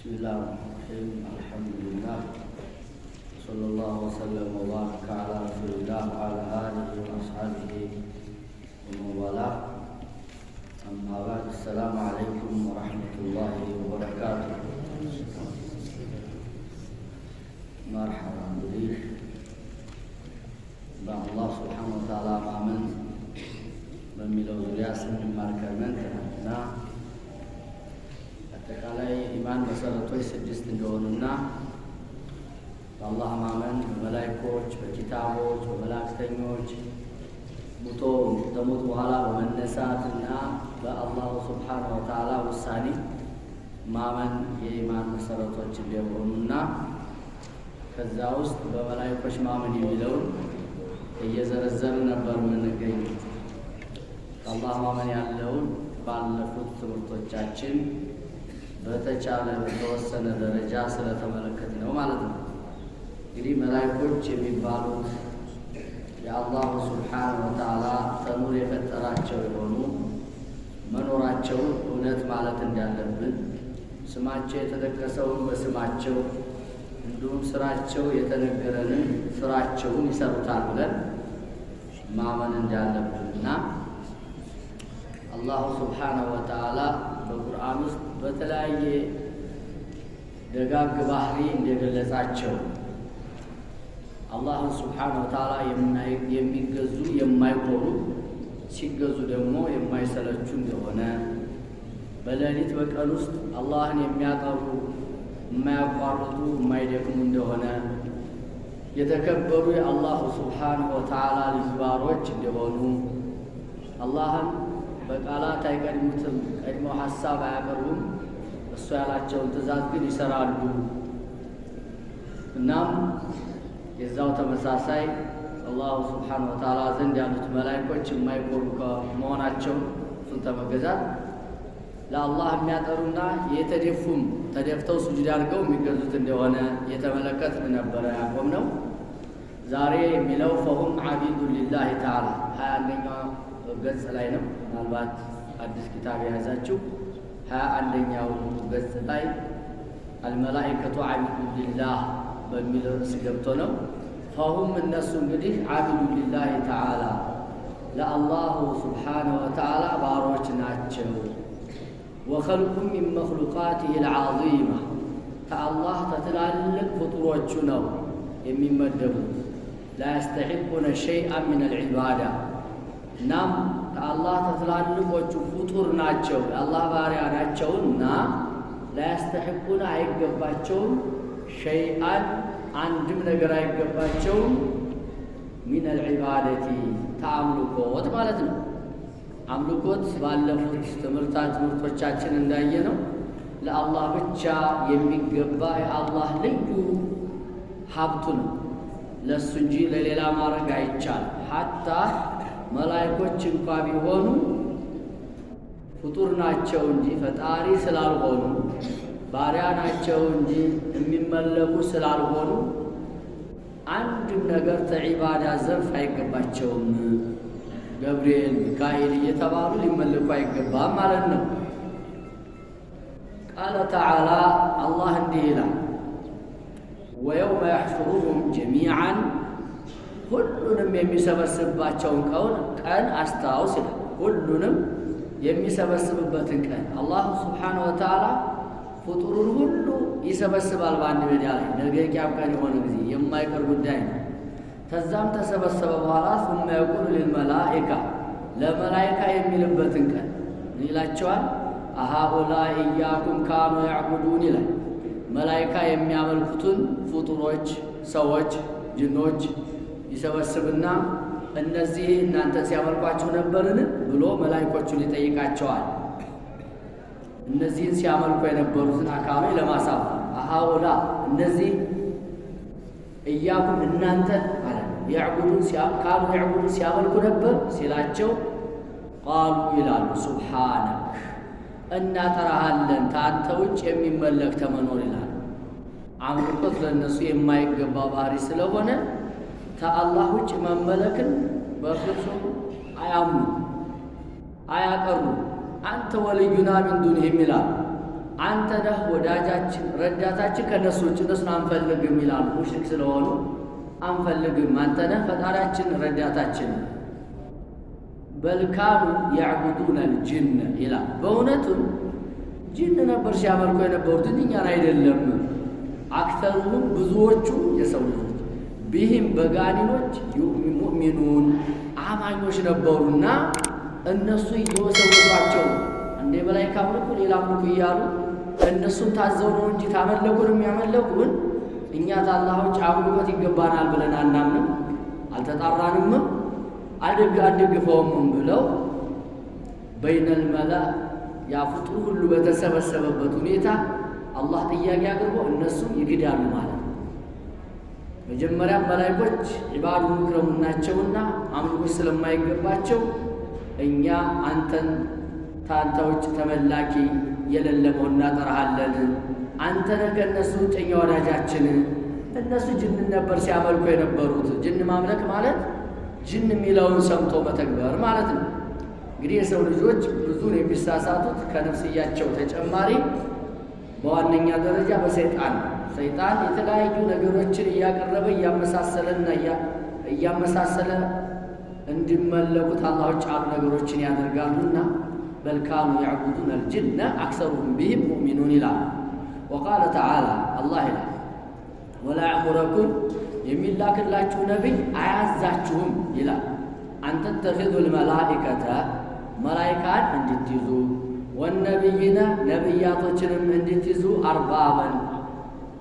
Bismillahirrahmanirrahim. Alhamdulillah. Sallallahu wasallam wa baraka ala Rasulillah wa ala alihi wa ashabihi wa mawala. Amma ba'd. Assalamualaikum warahmatullahi wabarakatuh. Marhaban bik. Allah Subhanahu wa ta'ala ማመን በሚለው ዙሪያ ስንማርከመን እና አጠቃላይ ኢማን መሰረቶች 6 እንደሆኑና በአላህ ማመን በመላእክቶች፣ በኪታቦች፣ በመላእክተኞች ከሞት በኋላ በመነሳትና በአላህ Subhanahu wa ta'ala ውሳኔ ማመን የኢማን መሰረቶች እንደሆኑና ከዛ ውስጥ በመላእክቶች ማመን የሚለውን እየዘረዘርን ነበር የምንገኘው። አላህ ማመን ያለውን ባለፉት ትምህርቶቻችን በተቻለ በተወሰነ ደረጃ ስለተመለከትነው ማለት ነው። እንግዲህ መላእክቶች የሚባሉት የአላህ Subhanahu wa ta'ala ተኑር የፈጠራቸው የሆኑ መኖራቸውን እውነት ማለት እንዳለብን ስማቸው የተጠቀሰውን በስማቸው እንዲሁም ስራቸው የተነገረንን ስራቸውን ይሰሩታል ብለን ማመን እንዳለብንና አላህ Subhanahu wa ta'ala በቁርአን ውስጥ በተለያየ ደጋግ ባህሪ እንደገለጻቸው አላህ Subhanahu wa ta'ala የሚገዙ የማይቆሩ ሲገዙ ደግሞ የማይሰለቹ እንደሆነ በሌሊት በቀን ውስጥ አላህን የሚያጠሩ የማያቋርጡ የማይደክሙ እንደሆነ የተከበሩ የአላህ Subhanahu wa ta'ala ልጅ ባሮች እንደሆኑ አላህን በቃላት አይቀድሙትም፣ ቀድሞ ሐሳብ አያቀርቡም፣ እሱ ያላቸውን ትእዛዝ ግን ይሰራሉ። እናም የዛው ተመሳሳይ አላህ Subhanahu wa ta'ala ዘንድ ያሉት መላእክቶች የማይቆሩ ከመሆናቸው እሱን ተመገዛት ለአላህ የሚያጠሩና የተደፉም ተደፍተው ሱጁድ አድርገው የሚገዙት እንደሆነ የተመለከትን ነበረ ያቆምነው። ዛሬ የሚለው ፈሁም ዓቢዱ ሊላሂ ተዓላ 21ኛው ገጽ ላይ ነው። ምናልባት አዲስ ኪታብ የያዛችሁ 21ኛው ገጽ ላይ አልመላኢከቱ ዓቢዱ ሊላህ በሚል ርዕስ ገብቶ ነው። ፈሁም እነሱ እንግዲህ ዓቢዱ ሊላሂ ተዓላ ለአላሁ Subhanahu wa ta'ala ባሮች ናቸው። ወኸልቁ ሚን መኽሉቃቲሂ አልዓዚማ ከአላህ ተትላልቅ ፍጡሮቹ ነው የሚመደቡት። ላ የስተሒቁነ ሸይአን ሚን አልዒባዳ እናም ከአላህ ተትላልቆቹ ፍጡር ናቸው የአላህ ባሪያ ናቸውና ላ የስተሒቁነ አይገባቸውም ሸይአን አንድም ነገር አይገባቸውም ሚን አልዒባደቲ ተአምልኮት ማለት ነው። አምልኮት ባለፉት ትምህርቶቻችን እንዳየነው ለአላህ ብቻ የሚገባ የአላህ ልዩ ሀብቱ ነው። ለሱ እንጂ ለሌላ ማድረግ አይቻልም። ሐታ መላእክቶች እንኳ ቢሆኑ ፍጡር ናቸው እንጂ ፈጣሪ ስላልሆኑ ባሪያ ናቸው እንጂ የሚመለኩ ስላልሆኑ አንድም ነገር ተዒባዳ ዘርፍ አይገባቸውም። ገብርኤል፣ ሚካኤል እየተባሉ ሊመለኩ አይገባም ማለት ነው። ቃለ ተዓላ አላህ እንዲህ ይላል ወየውመ የሕሹሩሁም ጀሚዓን ሁሉንም የሚሰበስብባቸውን ቀን አስታውስ ይላል። ሁሉንም የሚሰበስብበትን ቀን አላህ Subhanahu wa ta'ala ፍጡሩን ሁሉ ይሰበስባል በአንድ ሜዳ ላይ ነገ ቂያም ቀን የሆነ ጊዜ የማይቀር ጉዳይ ነው። ከዛም ተሰበሰበ በኋላ ثم يقول للملائكة ለመላእክት የሚልበትን ቀን ይላቸዋል። አሃኡላኢ ኢያኩም ካኑ ያዕቡዱን ይላል። መላእክት የሚያመልኩትን ፍጡሮች ሰዎች፣ ጅኖች ይሰበስብና እነዚህ እናንተ ሲያመልኳቸው ነበርን ብሎ መላእክቶቹን ይጠይቃቸዋል። እነዚህን ሲያመልኩ የነበሩትን አካባቢ ለማሳፈር አሃኡላ እነዚህ ኢያኩም እናንተ አለ ያዕቡዱን ካኑ ያዕቡዱን ሲያመልኩ ነበር ሲላቸው ቃሉ ይላሉ ሱብሓነክ እናጠራሃለን ከአንተ ውጭ የሚመለክ ተመኖር ይላል። አምልኮት ለእነሱ የማይገባ ባህሪ ስለሆነ ከአላህ ውጭ መመለክን በፍጹም አያምኑ አያቀሩ። አንተ ወልዩና ሚን ዱንሂም ይላል አንተ ነህ ወዳጃችን ረዳታችን ከነሱ ውጭ እነሱን አንፈልግም ይላሉ። ሙሽሪክ ስለሆኑ አንፈልግም፣ አንተ ነህ ፈጣሪያችን ረዳታችን። በልካኑ ያዕቡዱነ ልጅነ ይላል። በእውነቱም ጅን ነበር ሲያመልኩ የነበሩት እኛን አይደለም። አክተሩሁም ብዙዎቹ የሰው ልጆች ቢህም በጋኒኖች ሙእሚኑን አማኞች ነበሩና እነሱ እየወሰወሷቸው እንደ መላእክት አምልኩ ሌላ አምልኩ እያሉ እነሱን ታዘው ነው እንጂ ታመለኩን የሚያመለኩን እኛ ታላህ ውጭ አምልኮት ይገባናል ብለን አናምንም፣ አልተጣራንም፣ አልደግፈውም ብለው በይነል መላ ያ ፍጡር ሁሉ በተሰበሰበበት ሁኔታ አላህ ጥያቄ አቅርቦ እነሱም ይግዳሉ ማለት ነው። መጀመሪያ መላእክቶች ዒባዱ ሙክረሙን ናቸውና አምልኮት ስለማይገባቸው እኛ አንተን ታንተ ውጭ ተመላኪ የሌለ መሆን እናጠራሃለን፣ አንተ ነህ ከእነሱ ውጭኛ ወዳጃችን። እነሱ ጅን ነበር ሲያመልኩ የነበሩት። ጅን ማምለክ ማለት ጅን የሚለውን ሰምቶ መተግበር ማለት ነው። እንግዲህ የሰው ልጆች ብዙን የሚሳሳቱት ከነፍስያቸው ተጨማሪ በዋነኛ ደረጃ በሰይጣን ነው። ሰይጣን የተለያዩ ነገሮችን እያቀረበ እያመሳሰለ እንዲመለኩት አላህ ውጭ ያሉ ነገሮችን ያደርጋሉና በልካኑ ያዕቡዱነ ልጅነ አክሰሩሁም ቢሂም ሙእሚኑን ይላል። ወቃለ ተዓላ አላህ ይላል ወላ ያእሙረኩም የሚላክላችሁ ነቢይ አያዛችሁም ይላል አንተተኺዙ ልመላኢከተ መላይካን እንድትይዙ ወነቢይነ ነቢያቶችንም እንድትይዙ አርባበን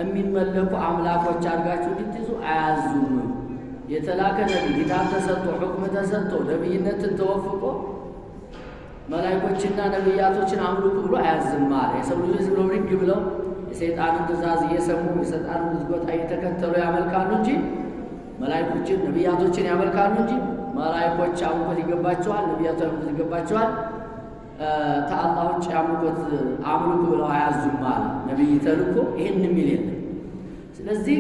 የሚመለኩ አምላኮች አድርጋችሁ እንድትይዙ አያዙም። የተላከ ነቢይ ኪታብ ተሰጥቶ ሕክም ተሰጥቶ ነቢይነትን ተወፍቆ መላይኮችና ነቢያቶችን አምልኩ ብሎ አያዝም አለ። የሰው ልጆች ብለው ሪግ ብለው የሰይጣንን ትእዛዝ እየሰሙ የሰይጣንን ጉትጎታ እየተከተሉ ያመልካሉ እንጂ መላይኮችን ነቢያቶችን ያመልካሉ እንጂ መላይኮች አምልኮት ይገባቸዋል፣ ነቢያቶች አምልኮት ይገባቸዋል፣ ተአላህ ውጭ አምልኩ ብለው አያዙም አለ። ነቢይ ተልኮ ይህን የሚል የለም። ስለዚህ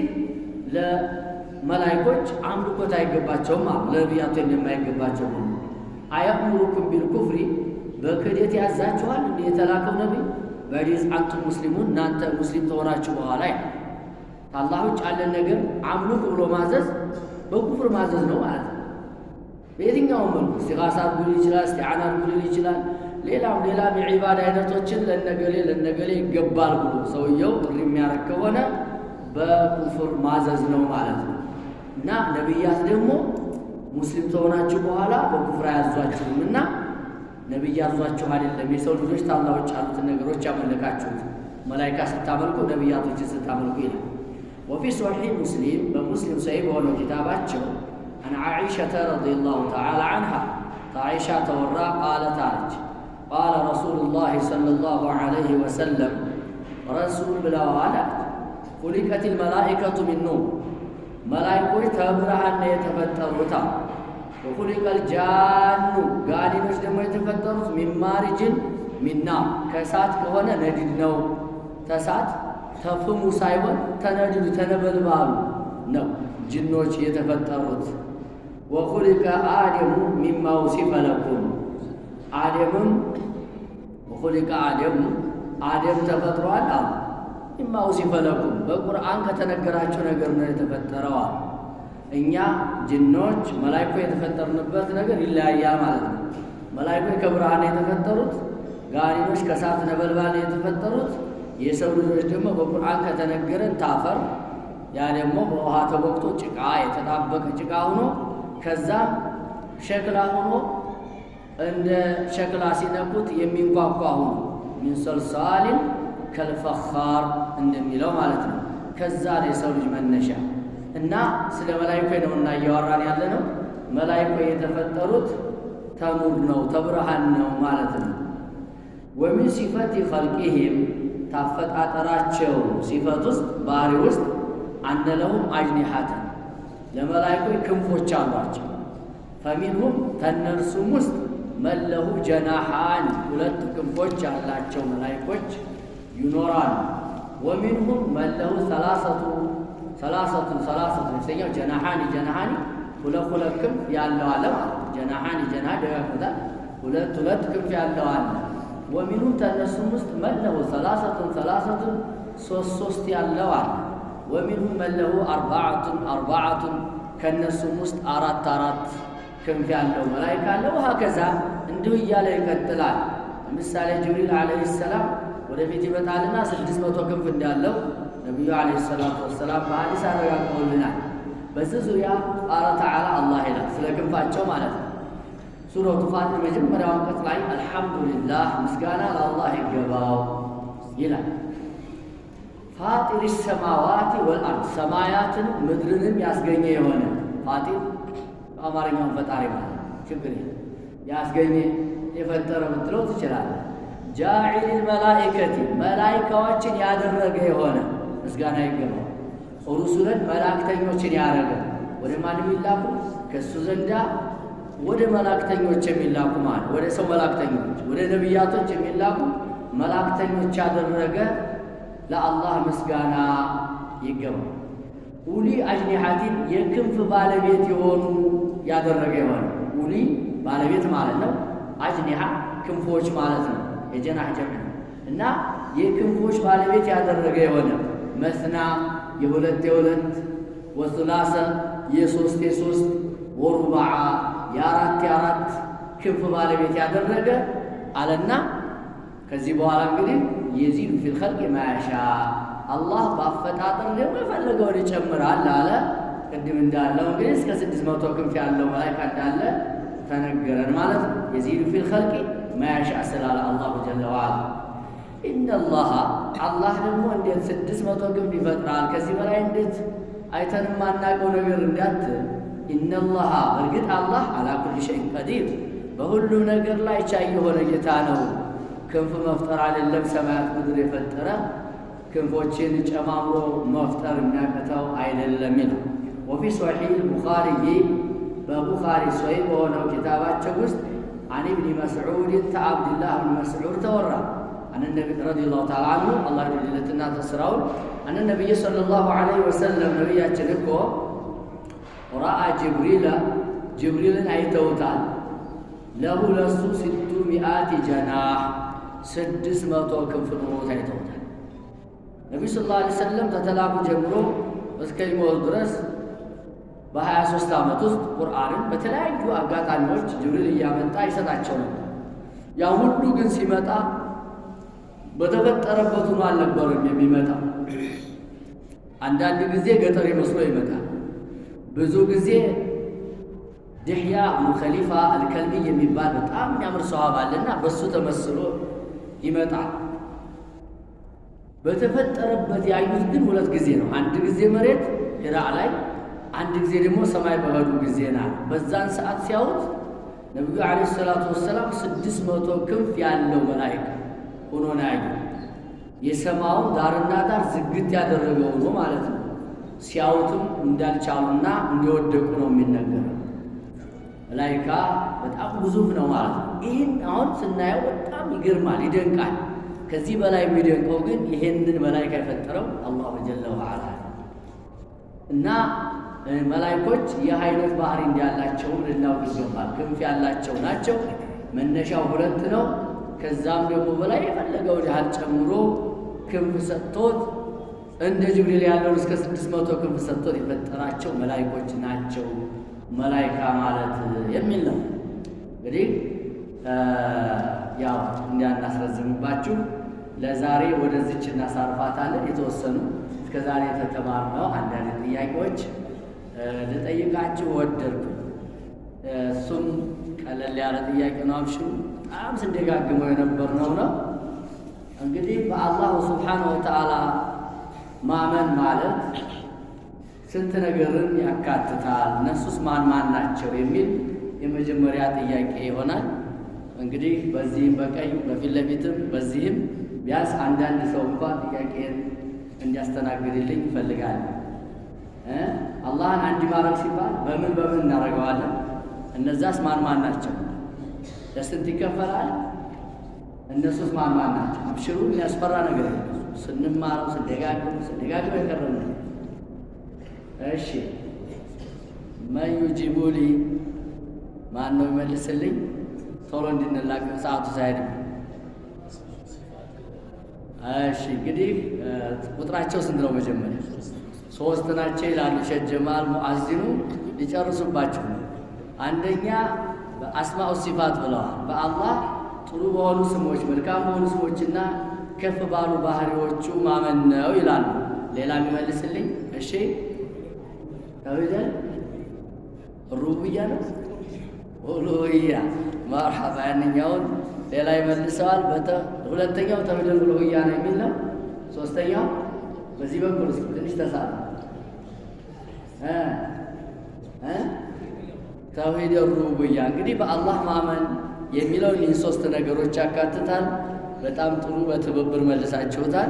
ለመላይኮች አምልኮት አይገባቸውም አለ። ለነቢያቶች የማይገባቸው አያእሙሩኩም ቢልኩፍሪ በክህደት ያዛችኋል እንደ የተላከው ነቢይ በዲዝ አንቱም ሙስሊሙን እናንተ ሙስሊም ተሆናችሁ በኋላ ከአላህ ውጭ ያለን ነገር አምልኩ ብሎ ማዘዝ በኩፍር ማዘዝ ነው ማለት ነው። በየትኛውም መልኩ እስቲጋሳ አድርጉ ይችላል፣ እስቲዓና አድርጉ ይችላል። ሌላም የዒባዳ አይነቶችን ለነገሌ ይገባል ብሎ ሰውየው ጥሪ የሚያደርግ ከሆነ በኩፍር ማዘዝ ነው ማለት ነው። እና ነቢያት ደግሞ ሙስሊም ተሆናችሁ በኋላ በኩፍር አያዟችሁም እና ነቢይ ያዟችሁ አይደለም የሰው ልጆች ታላህ ውጭ ያሉትን ነገሮች ያመለካችሁት መላይካ ስታመልኩ ነቢያቶችን ስታመልኩ ይላል። ወፊ ሶሒህ ሙስሊም በሙስሊም ሰሒህ በሆነው ኪታባቸው አን ዓኢሸተ ረዲየላሁ ተዓላ አንሃ ከዓኢሻ ተወራ ቃለት አለች ቃለ ረሱሉላህ ሰለላሁ ዐለይሂ ወሰለም ረሱል ብለዋል አለች ኹሊቀት ልመላኢከቱ ሚን ኑር መላይኮች ተብርሃን ነው የተፈጠሩት። ወኹሊቀል ጃኑ ጋኔኖች ደግሞ የተፈጠሩት ሚን ማሪጅን ሚን ናር ከእሳት ከሆነ ነዲድ ነው። ተሳት ተፍሙ ሳይሆን ተነዲዱ ተነበልባሉ ነው ጅኖች የተፈጠሩት። ወኹሊቀ አደሙ ሚማ ውሲፈ ለኩም አደምም ወኹሊቀ አደሙ አደም ተፈጥሯል አሉ ሚማ ውሲፈ ለኩም በቁርአን ከተነገራቸው ነገር ነው የተፈጠረዋል። እኛ ጅኖች መላይኮ የተፈጠርንበት ነገር ይለያያል ማለት ነው። መላይኮ ከብርሃን የተፈጠሩት፣ ጋኔኖች ከእሳት ነበልባል የተፈጠሩት፣ የሰው ልጆች ደግሞ በቁርአን ከተነገረን ታፈር ያ ደግሞ በውሃ ተወቅቶ ጭቃ የተጣበቀ ጭቃ ሆኖ ከዛም ሸክላ ሆኖ እንደ ሸክላ ሲነኩት የሚንኳኳ ሆኖ ሚን ሰልሳሊን ከልፈኻር እንደሚለው ማለት ነው። ከዛ ነው የሰው ልጅ መነሻ እና ስለ መላይኮ ነውና እያወራን ያለ ነው። መላይኮ የተፈጠሩት ተኑር ነው ተብርሃን ነው ማለት ነው። ወሚን ሲፈት ኸልቂሂም ታፈጣጠራቸው ሲፈት ውስጥ ባህሪ ውስጥ አነለሁም አጅኒሐተን ለመላይኮ ክንፎች አሏቸው። ፈሚንሁም ተነርሱም ውስጥ መለሁ ጀናሃን ሁለት ክንፎች ያላቸው መላይኮች ይኖራሉ። ወሚንሁም መለሁ ሰላሰቱን የተሰኘው ጀናሃኒ ሁለት ክንፍ ያለው አለ ማለት ጀናሃኒ ደጋግሞታል። ሁለት ክንፍ ያለው አለ። ወሚኑም ተነሱም ውስጥ መለሁ ሰላሰቱን ሶስት ያለው አለ። ወሚኑም መለሁ አርባዓቱን ከነሱም ውስጥ አራት ክንፍ ያለው መላኢካ አለ። ወሀከዛ እንዲሁ እያለ ይቀጥላል። ለምሳሌ ጅብሪል ዓለይሂ ሰላም ወደፊት ይመጣልና 600 ክንፍ እንዳለው ነቢዩ ዓለይሂ ሰላቱ ወሰላም በሐዲስ አረጋግጠውልናል። በዚህ ዙሪያ ቃለ ተዓላ አላህ ይላል ስለ ክንፋቸው ማለት ነው። ሱረቱ ፋጢር መጀመሪያው አንቀጽ ላይ አልሐምዱሊላህ ምስጋና ለአላህ ይገባው ይላል። ፋጢር ሰማዋት ወልአርድ ሰማያትን ምድርንም ያስገኘ የሆነ ፋጢር በአማርኛውን ፈጣሪ ማለት ችግር ያስገኘ የፈጠረ ብትለው ትችላለህ። ጃዒል መላኢከቲ መላኢካዎችን ያደረገ የሆነ ምስጋና ይገባው። ሩሱለን መላእክተኞችን ያደረገ ወደ ማን የሚላኩ ከእሱ ዘንዳ ወደ መላእክተኞች የሚላኩ ማለት ወደ ሰው መላእክተኞች ወደ ነቢያቶች የሚላኩ መላእክተኞች ያደረገ ለአላህ ምስጋና ይገባው። ኡሊ አጅኒሐቲን የክንፍ ባለቤት የሆኑ ያደረገ የሆነ ኡሊ ባለቤት ማለት ነው። አጅኒሐ ክንፎች ማለት ነው። የጀናህ ጀምዕ እና የክንፎች ባለቤት ያደረገ የሆነ መስና የሁለት ወሱላሰ የሶስት ወሩባዓ የአራት ክንፍ ባለቤት ያደረገ አለና ከዚህ በኋላ እንግዲህ የዚዱ ፊል ኸልቅ ማያሻ አላህ ባፈጣጠር ደግሞ የፈለገውን ይጨምራል አለ። ቅድም እንዳለው እንግዲህ እስከ 600 ክንፍ ያለው መላኢካ እንዳለ ተነገረን ማለት ነው። የዚዱ ፊል ኸልቅ ማያሻ ስላለ አላሁ ጀለ ወዐላ ኢነላህ አላህ ደግሞ እንዴት 600 ክንፍ ይፈጥራል ከዚህ በላይ እንዴት አይተን የማናውቀው ነገር እንዳትል። ኢነላህ እርግጥ አላህ አላ ኩሊ ሸይን ቀዲር በሁሉ ነገር ላይ ቻይ የሆነ ጌታ ነው። ክንፍ መፍጠር አይደለም ሰማያት ምድር የፈጠረ ክንፎችን ጨማምሮ መፍጠር የሚያቅተው አይደለም ይላል። ወፊ ሶሒህ ቡኻሪ በቡኻሪ ሶሒህ በሆነው ኪታባቸው ውስጥ አን ኢብኒ መስዑድ ተዓብድላህ ብን መስዑድ ተወራ አን ነቢ ረዲየላሁ ተዓላ አንሁ አላህ ይወድለትና ተስራውን አን ነቢይ ሰለላሁ ዐለይሂ ወሰለም ነቢያችን እኮ ረአ ጅብሪልን አይተውታል። ለሁ ለሱ 600 ጀናህ 600 ክንፍ ኖሮት አይተውታል። ነቢዩ ሰለላሁ ዐለይሂ ወሰለም ተተላኩ ጀምሮ እስከሚሞቱ ድረስ በ23 ዓመት ውስጥ ቁርአንን በተለያዩ አጋጣሚዎች ጅብሪል እያመጣ ይሰጣቸው ነበር። ያ ሁሉ ግን ሲመጣ በተፈጠረበት ሆኖ አልነበረም የሚመጣው። አንዳንድ ጊዜ ገጠር መስሎ ይመጣል። ብዙ ጊዜ ድሕያ ብኑ ኸሊፋ አልከልቢ የሚባል በጣም የሚያምር ሰዋብ አለና በሱ ተመስሎ ይመጣል። በተፈጠረበት ያዩት ግን 2 ጊዜ ነው። አንድ ጊዜ መሬት ሂራ ላይ፣ አንድ ጊዜ ደግሞ ሰማይ በሄዱ ጊዜ ናል። በዛን ሰዓት ሲያዩት ነቢዩ ዓለይሂ ሰላቱ ወሰላም 600 ክንፍ ያለው መላኢካ ሆኖ ነው ያዩት። የሰማውን ዳርና ዳር ዝግት ያደረገው ሆኖ ማለት ነው። ሲያዩትም እንዳልቻሉና እንደወደቁ ነው የሚነገረው። መላኢካ በጣም ግዙፍ ነው ማለት ነው። ይህን አሁን ስናየው በጣም ይገርማል፣ ይደንቃል። ከዚህ በላይ የሚደንቀው ግን ይሄንን መላኢካ የፈጠረው አላሁ ጀለ ወዐላ እና መላኢኮች የአይነት ባህሪ እንዳላቸው ልናውቅ ይገባል። ክንፍ ያላቸው ናቸው። መነሻው 2 ነው። ከዛም ደግሞ በላይ የፈለገው ያህል ጨምሮ ክንፍ ሰጥቶት እንደ ጅብሪል ያለውን እስከ 600 ክንፍ ሰጥቶት የፈጠራቸው መላኢኮች ናቸው መላኢካ ማለት የሚል ነው። እንግዲህ ያው እንዳናስረዝምባችሁ ለዛሬ ወደዚች እናሳርፋታለን። የተወሰኑ እስከዛሬ የተማርነው አንዳንድ ጥያቄዎች ልጠይቃችሁ ወደድኩ። እሱም ቀለል ያለ ጥያቄ ነው። አብሽሩ በጣም ስንደጋግመው የነበርነው ነው። እንግዲህ በአላሁ ሱብሓነሁ ወተዓላ ማመን ማለት ስንት ነገርን ያካትታል? እነሱስ ማን ናቸው? የሚል የመጀመሪያ ጥያቄ ይሆናል። እንግዲህ በዚህም በቀኝ በፊት ለፊትም በዚህም ቢያንስ አንዳንድ ሰው እንኳን ጥያቄን እንዲያስተናግድልኝ ይፈልጋል። አላህን አንድ ማድረግ ሲባል በምን እናደርገዋለን? እነዛስ ማን ናቸው? ለስንት ይከፈላል? እነሱስ ማን ናቸው? አብሽሩ የሚያስፈራ ነገር ስንማረው ስንደጋግም የቀረም ነው። እሺ መን ዩጂቡሊ ማን ነው ይመልስልኝ? ቶሎ እንድንላቀቅ ሰዓቱ ሳይሄድ እሺ እንግዲህ ቁጥራቸው ስንት ነው? መጀመሪያ ሶስት ናቸው ይላሉ ሼህ ጀማል ሙአዚኑ ሊጨርሱባቸው። አንደኛ በአስማኡ ሲፋት ብለዋል። በአላህ ጥሩ በሆኑ ስሞች መልካም በሆኑ ስሞችና ከፍ ባሉ ባህሪዎቹ ማመን ነው ይላሉ። ሌላ የሚመልስልኝ? እሺ ተውሂደል ሩቡብያ ነው ኡሉሂያ መርሐባ። ያንኛውን ሌላ ይመልሰዋል። ሁለተኛው ተውሂደል ኡሉሂያ ነው የሚል ነው። ሶስተኛው በዚህ በኩል እስኪ ትንሽ ተሳለ ተውሂደል ሩቡብያ እንግዲህ በአላህ ማመን የሚለው ይህን ሶስት ነገሮች ያካትታል። በጣም ጥሩ በትብብር መልሳችሁታል።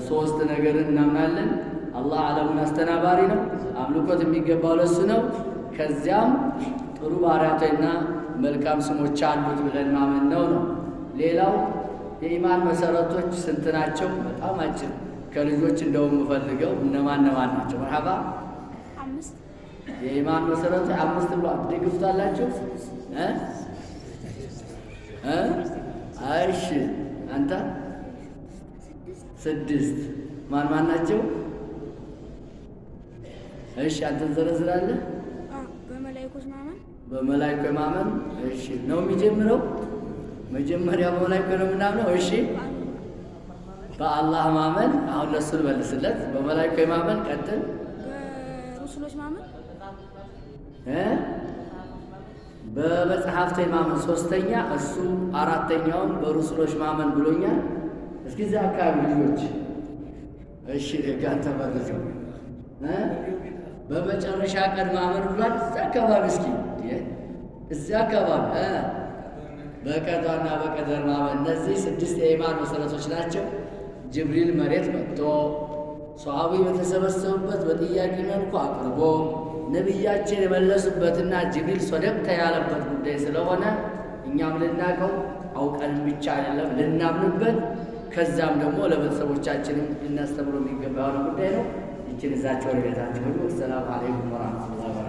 ሶስት ነገርን እናምናለን። አላህ ዓለሙን አስተናባሪ ነው፣ አምልኮት የሚገባው ለሱ ነው። ከዚያም ጥሩ ባህሪያትና መልካም ስሞች አሉት ብለን ማመን ነው። ሌላው የኢማን መሰረቶች ስንት ናቸው? በጣም አጭር ከልጆች እንደውም የምፈልገው እነማን ናቸው? መርሐባ የኢማን መሰረቶች 5 ብሎ ትደግፉታላችሁ? እሺ አንተ 6 ማን ናቸው? እሺ አንተ ዘረዝራለህ? በመላእክት ማመን። እሺ ነው የሚጀምረው። መጀመሪያ በመላእክት ነው የምናምነው። እሺ በአላህ ማመን። አሁን ለሱ መልስለት። በመላእክት ማመን። ቀጥል። በሩሱሎች ማመን። በመጽሐፍት ማመን ሶስተኛ፣ እሱ አራተኛውን በሩሱሎች ማመን ብሎኛል። እስኪ እዚያ አካባቢ ልጆች እሺ ደጋን ተመለሰው በመጨረሻ ቀን ማመን ብሏል። እዚያ አካባቢ እስኪ እዚያ አካባቢ በቀዷና በቀደር ማመን። እነዚህ 6 የኢማን መሰረቶች ናቸው። ጅብሪል መሬት መጥቶ ሷሃቢ በተሰበሰቡበት በጥያቄ መልኩ አቅርቦ ነቢያችን የመለሱበትና ጅብሪል ሶደቅተ ያለበት ጉዳይ ስለሆነ እኛም ልናቀው አውቀን ብቻ አይደለም ልናምንበት፣ ከዛም ደግሞ ለቤተሰቦቻችንም ልናስተምሮ የሚገባ የሆነ ጉዳይ ነው። ይችን እዛቸው ለቤታቸው ሁሉ። ሰላም አለይኩም ወራህመቱላሂ